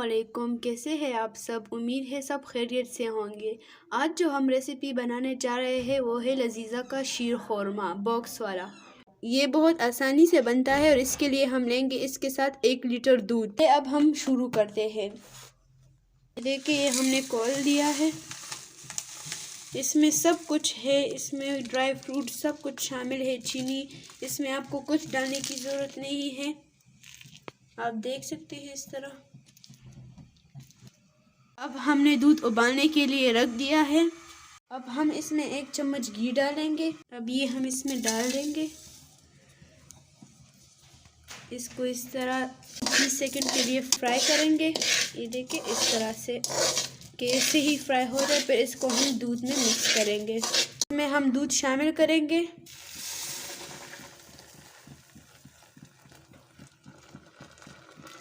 अस्सलामुअलैकुम। कैसे हैं आप सब? उम्मीद है सब खैरियत से होंगे। आज जो हम रेसिपी बनाने जा रहे हैं वो है लजीज़ा का शीर खोरमा बॉक्स वाला। ये बहुत आसानी से बनता है और इसके लिए हम लेंगे इसके साथ 1 लीटर दूध। अब हम शुरू करते हैं। देखिए ये हमने खोल दिया है, इसमें सब कुछ है, इसमें ड्राई फ्रूट सब कुछ शामिल है, चीनी, इसमें आपको कुछ डालने की ज़रूरत नहीं है। आप देख सकते हैं इस तरह। अब हमने दूध उबालने के लिए रख दिया है। अब हम इसमें 1 चम्मच घी डालेंगे। अब ये हम इसमें डाल देंगे। इसको इस तरह 30 सेकंड के लिए फ्राई करेंगे। ये देखिए इस तरह से कि इससे ही फ्राई हो जाए, फिर इसको हम दूध में मिक्स करेंगे। इसमें हम दूध शामिल करेंगे।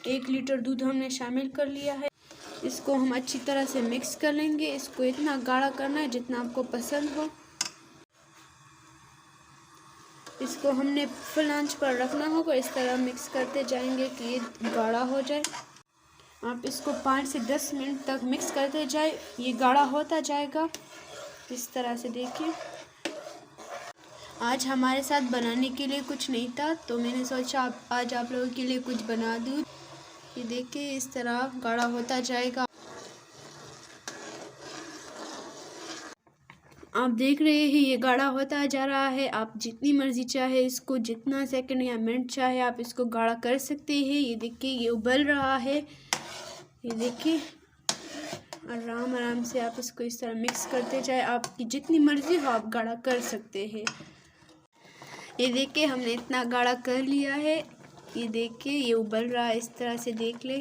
एक लीटर दूध हमने शामिल कर लिया है। इसको हम अच्छी तरह से मिक्स कर लेंगे। इसको इतना गाढ़ा करना है जितना आपको पसंद हो। इसको हमने फुल आंच पर रखना होगा। इस तरह मिक्स करते जाएंगे कि ये गाढ़ा हो जाए। आप इसको 5 से 10 मिनट तक मिक्स करते जाए, ये गाढ़ा होता जाएगा। इस तरह से देखिए। आज हमारे साथ बनाने के लिए कुछ नहीं था तो मैंने सोचा आज आप लोगों के लिए कुछ बना दूँ। ये देखिए इस तरह गाढ़ा होता जाएगा। आप देख रहे हैं ये गाढ़ा होता जा रहा है। आप जितनी मर्ज़ी चाहे इसको जितना सेकंड या मिनट चाहे आप इसको गाढ़ा कर सकते हैं। ये देखिए ये उबल रहा है। ये देखिए आराम आराम से आप इसको इस तरह मिक्स करते जाए। आपकी जितनी मर्ज़ी हो आप गाढ़ा कर सकते हैं। ये देखिए हमने इतना गाढ़ा कर लिया है। ये देखिए ये उबल रहा है, इस तरह से देख ले,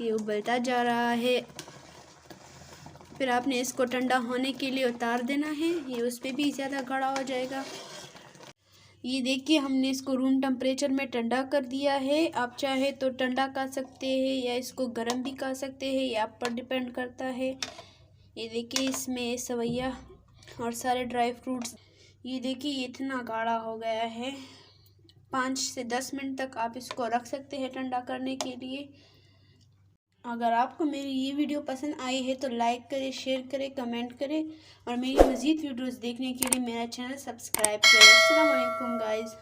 ये उबलता जा रहा है। फिर आपने इसको ठंडा होने के लिए उतार देना है, ये उस पर भी ज़्यादा गाढ़ा हो जाएगा। ये देखिए हमने इसको रूम टेम्परेचर में ठंडा कर दिया है। आप चाहे तो ठंडा कर सकते हैं या इसको गर्म भी कर सकते हैं, ये आप पर डिपेंड करता है। ये देखिए इसमें सवैया और सारे ड्राई फ्रूट्स। ये देखिए ये इतना गाढ़ा हो गया है। 5 से 10 मिनट तक आप इसको रख सकते हैं ठंडा करने के लिए। अगर आपको मेरी ये वीडियो पसंद आई है तो लाइक करें, शेयर करें, कमेंट करें और मेरी मज़ीद वीडियोस देखने के लिए मेरा चैनल सब्सक्राइब करें। अस्सलाम वालेकुम गाइज़।